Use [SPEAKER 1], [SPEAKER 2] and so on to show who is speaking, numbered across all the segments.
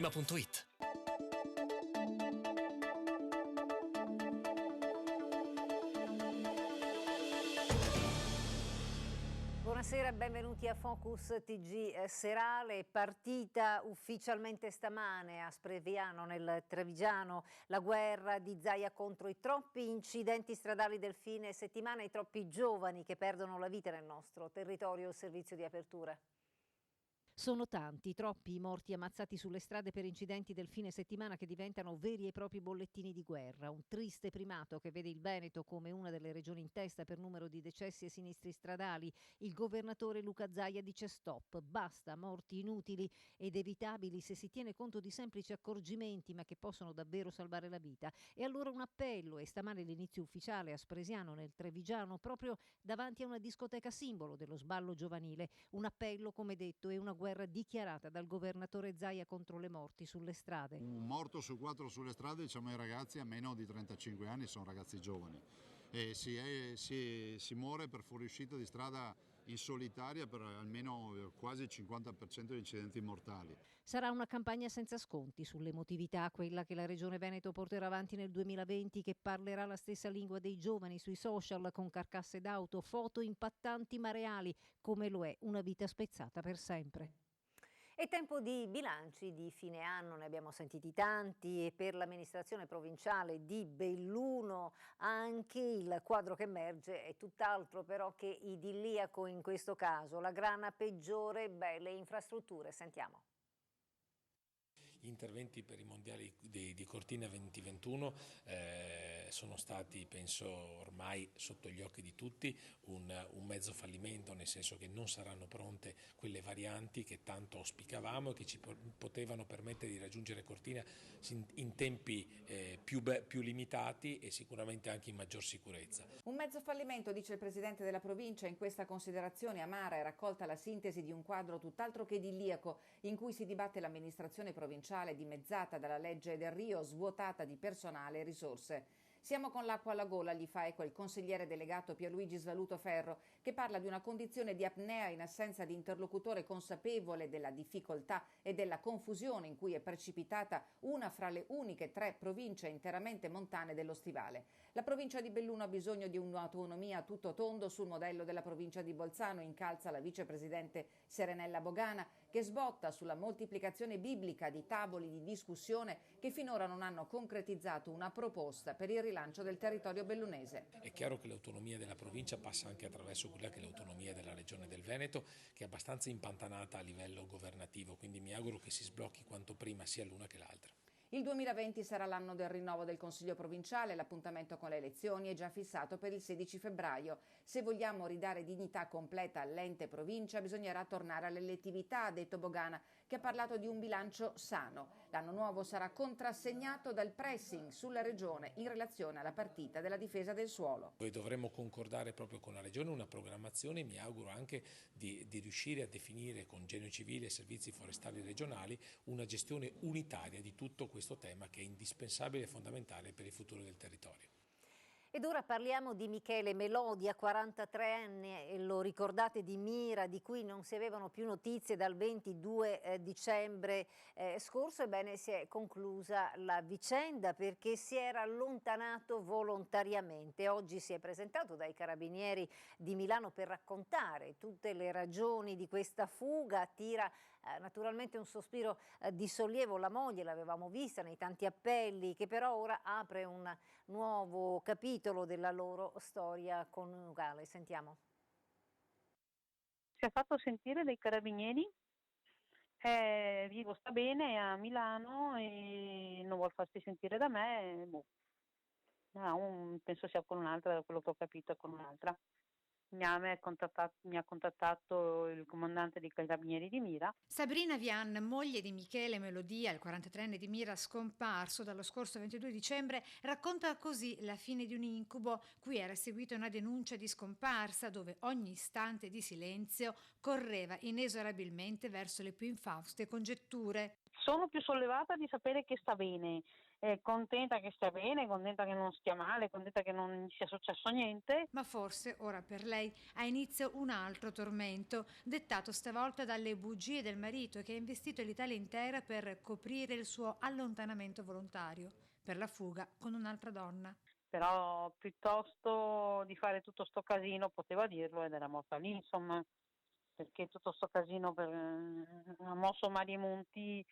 [SPEAKER 1] Prima.it.
[SPEAKER 2] Buonasera, benvenuti a Focus TG serale. Partita ufficialmente stamane a Spreviano nel Trevigiano la guerra di Zaia contro i troppi incidenti stradali del fine settimana e i troppi giovani che perdono la vita nel nostro territorio. Il servizio di apertura. Sono tanti, troppi i morti ammazzati sulle strade per incidenti del fine settimana che diventano veri e propri bollettini di guerra. Un triste primato che vede il Veneto come una delle regioni in testa per numero di decessi e sinistri stradali. Il governatore Luca Zaia dice stop, basta morti inutili ed evitabili se si tiene conto di semplici accorgimenti ma che possono davvero salvare la vita. E allora un appello, e stamane l'inizio ufficiale a Spresiano nel Trevigiano proprio davanti a una discoteca simbolo dello sballo giovanile. Un appello, come detto, e una guerra dichiarata dal governatore Zaia contro le morti sulle strade.
[SPEAKER 3] Un morto su 4 sulle strade, diciamo, ai ragazzi a meno di 35 anni, sono ragazzi giovani e si muore per fuoriuscita di strada in solitaria per almeno quasi il 50% di incidenti mortali.
[SPEAKER 2] Sarà una campagna senza sconti sull'emotività, quella che la Regione Veneto porterà avanti nel 2020, che parlerà la stessa lingua dei giovani sui social con carcasse d'auto, foto impattanti ma reali, come lo è una vita spezzata per sempre. È tempo di bilanci di fine anno, ne abbiamo sentiti tanti e per l'amministrazione provinciale di Belluno anche il quadro che emerge è tutt'altro però che idilliaco in questo caso. La grana peggiore, le infrastrutture, sentiamo.
[SPEAKER 4] Gli interventi per i mondiali di Cortina 2021 sono stati, penso, ormai sotto gli occhi di tutti un mezzo fallimento, nel senso che non saranno pronte quelle varianti che tanto auspicavamo e che ci potevano permettere di raggiungere Cortina in tempi più limitati e sicuramente anche in maggior sicurezza.
[SPEAKER 5] Un mezzo fallimento, dice il Presidente della Provincia. In questa considerazione amara è raccolta la sintesi di un quadro tutt'altro che idilliaco in cui si dibatte l'amministrazione provinciale dimezzata dalla legge del Rio, svuotata di personale e risorse. Siamo con l'acqua alla gola, gli fa eco il consigliere delegato Pierluigi Svaluto Ferro, che parla di una condizione di apnea in assenza di interlocutore consapevole della difficoltà e della confusione in cui è precipitata una fra le uniche 3 province interamente montane dello Stivale. La provincia di Belluno ha bisogno di un'autonomia a tutto tondo sul modello della provincia di Bolzano, incalza la vicepresidente Serenella Bogana, che sbotta sulla moltiplicazione biblica di tavoli di discussione che finora non hanno concretizzato una proposta per il rilancio del territorio bellunese.
[SPEAKER 4] È chiaro che l'autonomia della provincia passa anche attraverso quella che è l'autonomia della regione del Veneto, che è abbastanza impantanata a livello governativo, quindi mi auguro che si sblocchi quanto prima sia l'una che l'altra.
[SPEAKER 5] Il 2020 sarà l'anno del rinnovo del Consiglio provinciale, l'appuntamento con le elezioni è già fissato per il 16 febbraio. Se vogliamo ridare dignità completa all'ente provincia bisognerà tornare all'elettività, ha detto Bogana, che ha parlato di un bilancio sano. L'anno nuovo sarà contrassegnato dal pressing sulla regione in relazione alla partita della difesa del suolo.
[SPEAKER 4] Noi dovremmo concordare proprio con la regione una programmazione, mi auguro anche di riuscire a definire con Genio Civile e servizi forestali regionali una gestione unitaria di tutto questo tema che è indispensabile e fondamentale per il futuro del territorio.
[SPEAKER 2] Ed ora parliamo di Michele Melodia, 43 anni, e lo ricordate, di Mira, di cui non si avevano più notizie dal 22 dicembre scorso. Ebbene, si è conclusa la vicenda perché si era allontanato volontariamente. Oggi si è presentato dai Carabinieri di Milano per raccontare tutte le ragioni di questa fuga. Attira naturalmente un sospiro di sollievo la moglie, l'avevamo vista nei tanti appelli, che però ora apre un nuovo capitolo della loro storia coniugale. Sentiamo.
[SPEAKER 6] Si è fatto sentire dai carabinieri, è vivo, sta bene, è a Milano e non vuol farsi sentire da me. Penso sia con un'altra, da quello che ho capito, è con un'altra. Mi ha contattato il comandante dei Carabinieri di Mira.
[SPEAKER 7] Sabrina Vian, moglie di Michele Melodia, il 43enne di Mira scomparso dallo scorso 22 dicembre, racconta così la fine di un incubo cui era seguita una denuncia di scomparsa dove ogni istante di silenzio correva inesorabilmente verso le più infauste congetture.
[SPEAKER 6] Sono più sollevata di sapere che sta bene, contenta che stia bene, contenta che non stia male, contenta che non gli sia successo niente.
[SPEAKER 7] Ma forse ora per lei ha inizio un altro tormento, dettato stavolta dalle bugie del marito che ha investito l'Italia intera per coprire il suo allontanamento volontario, per la fuga con un'altra donna.
[SPEAKER 6] Però piuttosto di fare tutto sto casino poteva dirlo ed era morta lì, insomma, perché tutto sto casino ha mosso mari e monti,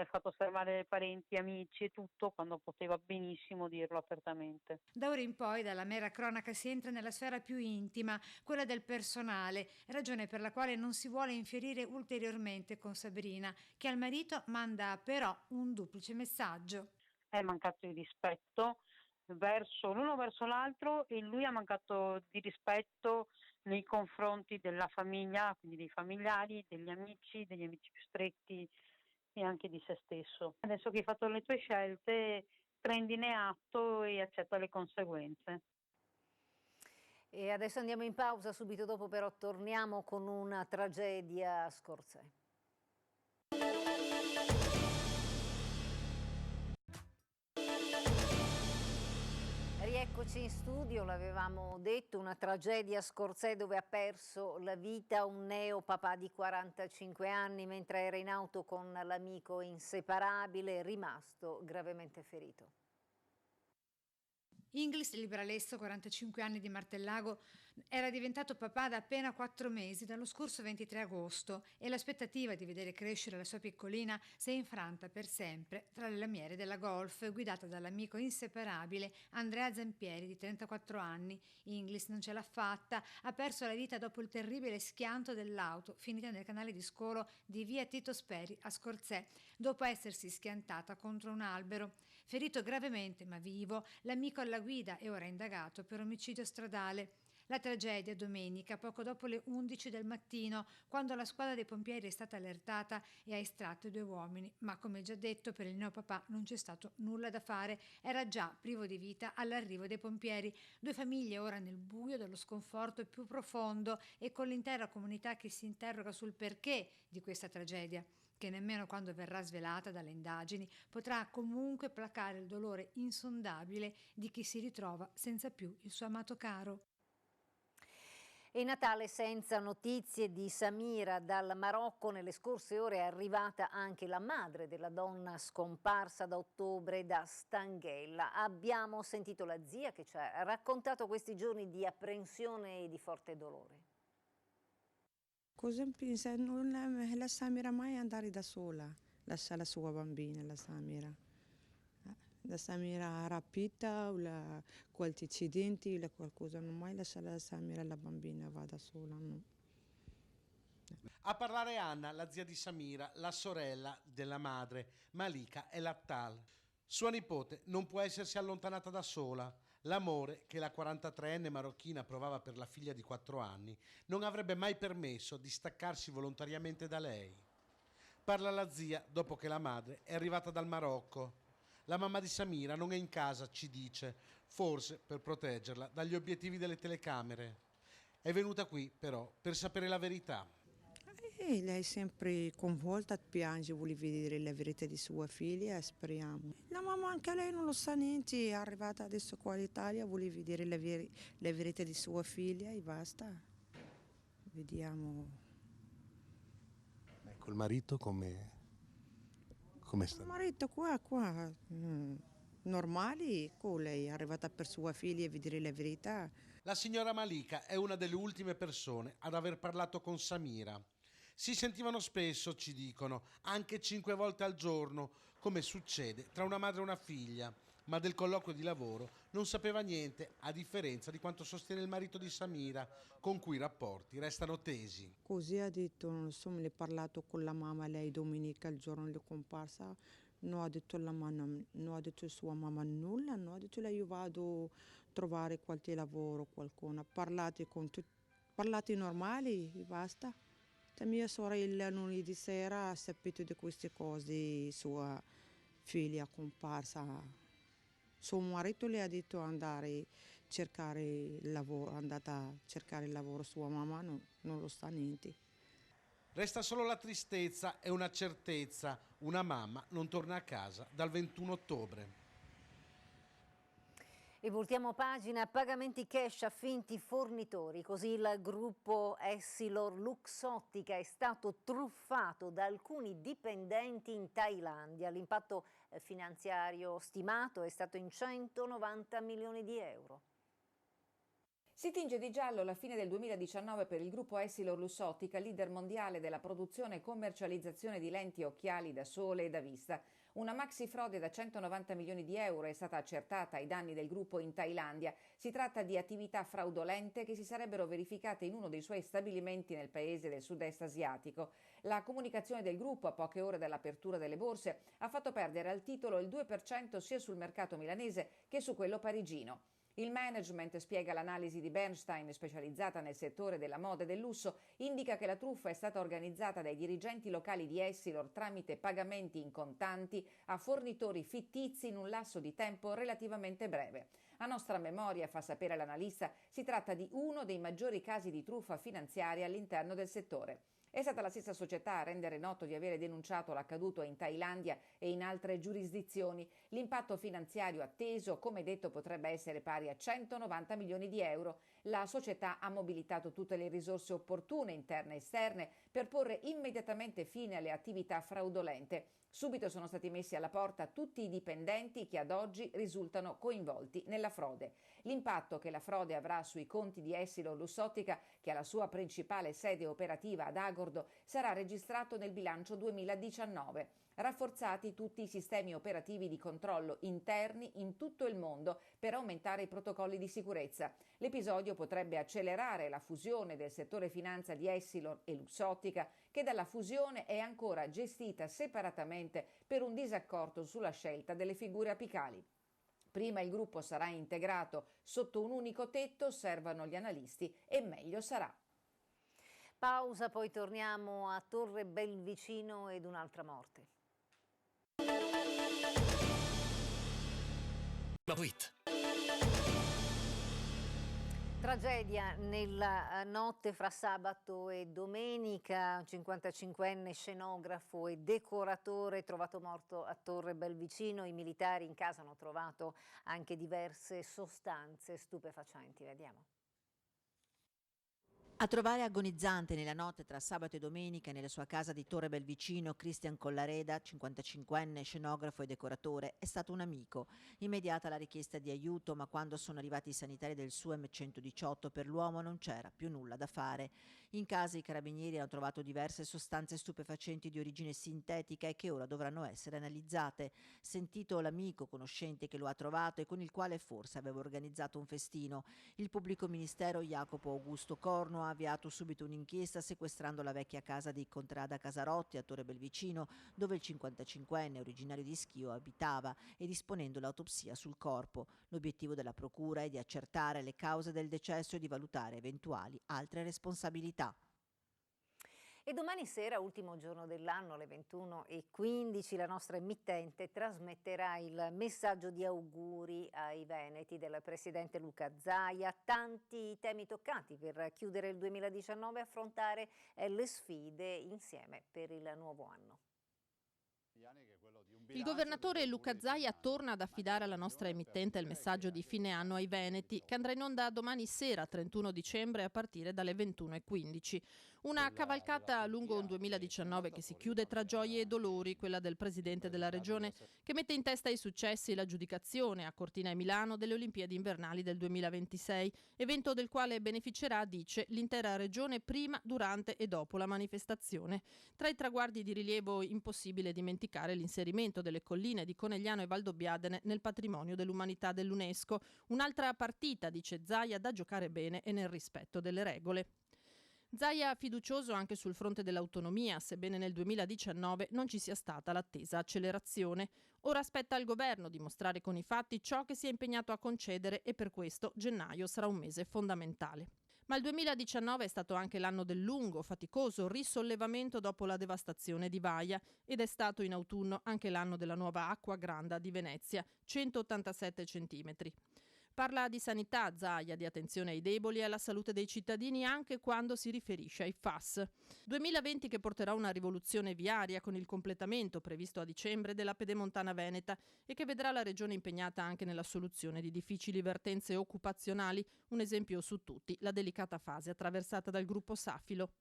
[SPEAKER 6] fatto fermare le parenti, amici e tutto, quando poteva benissimo dirlo apertamente.
[SPEAKER 7] Da ora in poi dalla mera cronaca si entra nella sfera più intima, quella del personale, ragione per la quale non si vuole infierire ulteriormente con Sabrina, che al marito manda però un duplice messaggio.
[SPEAKER 6] È mancato di rispetto verso l'uno verso l'altro e lui ha mancato di rispetto nei confronti della famiglia, quindi dei familiari, degli amici più stretti e anche di se stesso. Adesso che hai fatto le tue scelte, prendine atto e accetta le conseguenze.
[SPEAKER 2] E adesso andiamo in pausa, subito dopo però torniamo con una tragedia a Scorzè. Rieccoci in studio, l'avevamo detto, una tragedia a Scorzè dove ha perso la vita un neo papà di 45 anni mentre era in auto con l'amico inseparabile, rimasto gravemente ferito.
[SPEAKER 7] Inglis Libralesso, 45 anni di Martellago, era diventato papà da appena 4 mesi dallo scorso 23 agosto e l'aspettativa di vedere crescere la sua piccolina si è infranta per sempre tra le lamiere della Golf, guidata dall'amico inseparabile Andrea Zampieri di 34 anni. Inglis non ce l'ha fatta, ha perso la vita dopo il terribile schianto dell'auto finita nel canale di scolo di via Tito Speri a Scorzè, dopo essersi schiantata contro un albero. Ferito gravemente ma vivo, l'amico alla guida è ora indagato per omicidio stradale. La tragedia domenica, poco dopo le 11 del mattino, quando la squadra dei pompieri è stata allertata e ha estratto i 2 uomini. Ma come già detto, per il neopapà non c'è stato nulla da fare. Era già privo di vita all'arrivo dei pompieri. 2 famiglie ora nel buio dello sconforto più profondo e con l'intera comunità che si interroga sul perché di questa tragedia, che nemmeno quando verrà svelata dalle indagini potrà comunque placare il dolore insondabile di chi si ritrova senza più il suo amato caro.
[SPEAKER 2] E Natale senza notizie di Samira dal Marocco. Nelle scorse ore è arrivata anche la madre della donna scomparsa da ottobre da Stanghella. Abbiamo sentito la zia che ci ha raccontato questi giorni di apprensione e di forte dolore.
[SPEAKER 1] Cosa pensa? Non la Samira mai andare da sola, lascia la sua bambina, la Samira. La Samira rapita o qualche incidente o qualcosa, non mai lascia la Samira, la bambina va da sola, no.
[SPEAKER 8] A parlare Anna, la zia di Samira, la sorella della madre, Malika El Attal. Sua nipote non può essersi allontanata da sola. L'amore che la 43enne marocchina provava per la figlia di 4 anni non avrebbe mai permesso di staccarsi volontariamente da lei. Parla la zia dopo che la madre è arrivata dal Marocco. La mamma di Samira non è in casa, ci dice, forse per proteggerla dagli obiettivi delle telecamere. È venuta qui, però, per sapere la verità.
[SPEAKER 1] E lei è sempre coinvolta, piange, vuole vedere la verità di sua figlia, speriamo. La mamma anche lei non lo sa niente, è arrivata adesso qua in Italia, vuole vedere la verità di sua figlia e basta. Vediamo.
[SPEAKER 8] Ecco, il marito come sta?
[SPEAKER 1] Il marito qua, normale, con lei è arrivata per sua figlia a vedere la verità.
[SPEAKER 8] La signora Malika è una delle ultime persone ad aver parlato con Samira. Si sentivano spesso, ci dicono, anche 5 volte al giorno, come succede tra una madre e una figlia, ma del colloquio di lavoro non sapeva niente, a differenza di quanto sostiene il marito di Samira, con cui i rapporti restano tesi.
[SPEAKER 1] Così ha detto, non so, me ne ho parlato con la mamma, lei domenica, il giorno di comparsa, non ha detto la mamma, non ha detto sua mamma nulla, non ha detto lei io vado a trovare qualche lavoro, qualcuno, parlate normali e basta. La mia sorella lunedì sera ha saputo di queste cose, sua figlia comparsa. Suo marito le ha detto andare a cercare lavoro, è andata a cercare lavoro, sua mamma non lo sa niente.
[SPEAKER 8] Resta solo la tristezza e una certezza: una mamma non torna a casa dal 21 ottobre.
[SPEAKER 2] E voltiamo pagina, pagamenti cash a finti fornitori, così il gruppo Essilor Luxottica è stato truffato da alcuni dipendenti in Thailandia. L'impatto finanziario stimato è stato in 190 milioni di euro.
[SPEAKER 5] Si tinge di giallo la fine del 2019 per il gruppo Essilor Luxottica, leader mondiale della produzione e commercializzazione di lenti e occhiali da sole e da vista. Una maxi frode da 190 milioni di euro è stata accertata ai danni del gruppo in Thailandia. Si tratta di attività fraudolente che si sarebbero verificate in uno dei suoi stabilimenti nel paese del sud-est asiatico. La comunicazione del gruppo a poche ore dall'apertura delle borse ha fatto perdere al titolo il 2% sia sul mercato milanese che su quello parigino. Il management, spiega l'analisi di Bernstein, specializzata nel settore della moda e del lusso, indica che la truffa è stata organizzata dai dirigenti locali di Essilor tramite pagamenti in contanti a fornitori fittizi in un lasso di tempo relativamente breve. A nostra memoria, fa sapere l'analista, si tratta di uno dei maggiori casi di truffa finanziaria all'interno del settore. È stata la stessa società a rendere noto di avere denunciato l'accaduto in Thailandia e in altre giurisdizioni. L'impatto finanziario atteso, come detto, potrebbe essere pari a 190 milioni di euro. La società ha mobilitato tutte le risorse opportune, interne e esterne, per porre immediatamente fine alle attività fraudolente. Subito sono stati messi alla porta tutti i dipendenti che ad oggi risultano coinvolti nella frode. L'impatto che la frode avrà sui conti di Essilor Luxottica, che ha la sua principale sede operativa ad Agordo, sarà registrato nel bilancio 2019. Rafforzati tutti i sistemi operativi di controllo interni in tutto il mondo per aumentare i protocolli di sicurezza. L'episodio potrebbe accelerare la fusione del settore finanza di Essilor e Luxottica, che dalla fusione è ancora gestita separatamente per un disaccordo sulla scelta delle figure apicali. Prima il gruppo sarà integrato sotto un unico tetto, osservano gli analisti, e meglio sarà.
[SPEAKER 2] Pausa, poi torniamo a Torre Belvicino ed un'altra morte. Tragedia nella notte fra sabato e domenica. Un 55enne scenografo e decoratore trovato morto a Torre Belvicino. I militari in casa hanno trovato anche diverse sostanze stupefacenti. Vediamo.
[SPEAKER 9] A trovare agonizzante nella notte tra sabato e domenica nella sua casa di Torre Belvicino Cristian Collareda, 55enne, scenografo e decoratore, è stato un amico. Immediata la richiesta di aiuto, ma quando sono arrivati i sanitari del SUEM 118 per l'uomo non c'era più nulla da fare. In casa i carabinieri hanno trovato diverse sostanze stupefacenti di origine sintetica e che ora dovranno essere analizzate. Sentito l'amico conoscente che lo ha trovato e con il quale forse aveva organizzato un festino, il pubblico ministero Jacopo Augusto Corno ha avviato subito un'inchiesta sequestrando la vecchia casa di Contrada Casarotti a Torre Belvicino, dove il 55enne originario di Schio abitava, e disponendo l'autopsia sul corpo. L'obiettivo della procura è di accertare le cause del decesso e di valutare eventuali altre responsabilità.
[SPEAKER 2] E domani sera, ultimo giorno dell'anno, alle 21:15, la nostra emittente trasmetterà il messaggio di auguri ai veneti del presidente Luca Zaia. Tanti temi toccati per chiudere il 2019 e affrontare le sfide insieme per il nuovo anno.
[SPEAKER 10] Il governatore Luca Zaia torna ad affidare alla nostra emittente il messaggio di fine anno ai veneti, che andrà in onda domani sera, 31 dicembre, a partire dalle 21:15. Una cavalcata lungo un 2019 che si chiude tra gioie e dolori, quella del presidente della regione, che mette in testa i successi e l'aggiudicazione a Cortina e Milano delle Olimpiadi invernali del 2026, evento del quale beneficerà, dice, l'intera regione prima, durante e dopo la manifestazione. Tra i traguardi di rilievo impossibile dimenticare l'inserimento delle colline di Conegliano e Valdobbiadene nel patrimonio dell'umanità dell'UNESCO. Un'altra partita, dice Zaia, da giocare bene e nel rispetto delle regole. Zaia fiducioso anche sul fronte dell'autonomia, sebbene nel 2019 non ci sia stata l'attesa accelerazione. Ora aspetta al governo dimostrare con i fatti ciò che si è impegnato a concedere e per questo gennaio sarà un mese fondamentale. Ma il 2019 è stato anche l'anno del lungo, faticoso risollevamento dopo la devastazione di Vaia ed è stato in autunno anche l'anno della nuova acqua granda di Venezia, 187 centimetri. Parla di sanità, Zaia, di attenzione ai deboli e alla salute dei cittadini anche quando si riferisce ai FAS. 2020 che porterà una rivoluzione viaria con il completamento previsto a dicembre della Pedemontana Veneta e che vedrà la Regione impegnata anche nella soluzione di difficili vertenze occupazionali, un esempio su tutti, la delicata fase attraversata dal gruppo Safilo.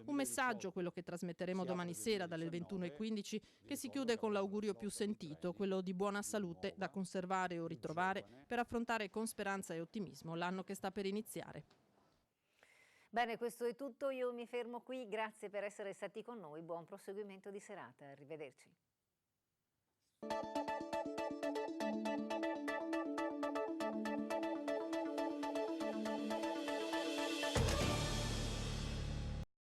[SPEAKER 10] Un messaggio, quello che trasmetteremo domani sera dalle 21:15, che si chiude con l'augurio più sentito, quello di buona salute da conservare o ritrovare per affrontare con speranza e ottimismo l'anno che sta per iniziare.
[SPEAKER 2] Bene, questo è tutto, io mi fermo qui, grazie per essere stati con noi, buon proseguimento di serata, arrivederci.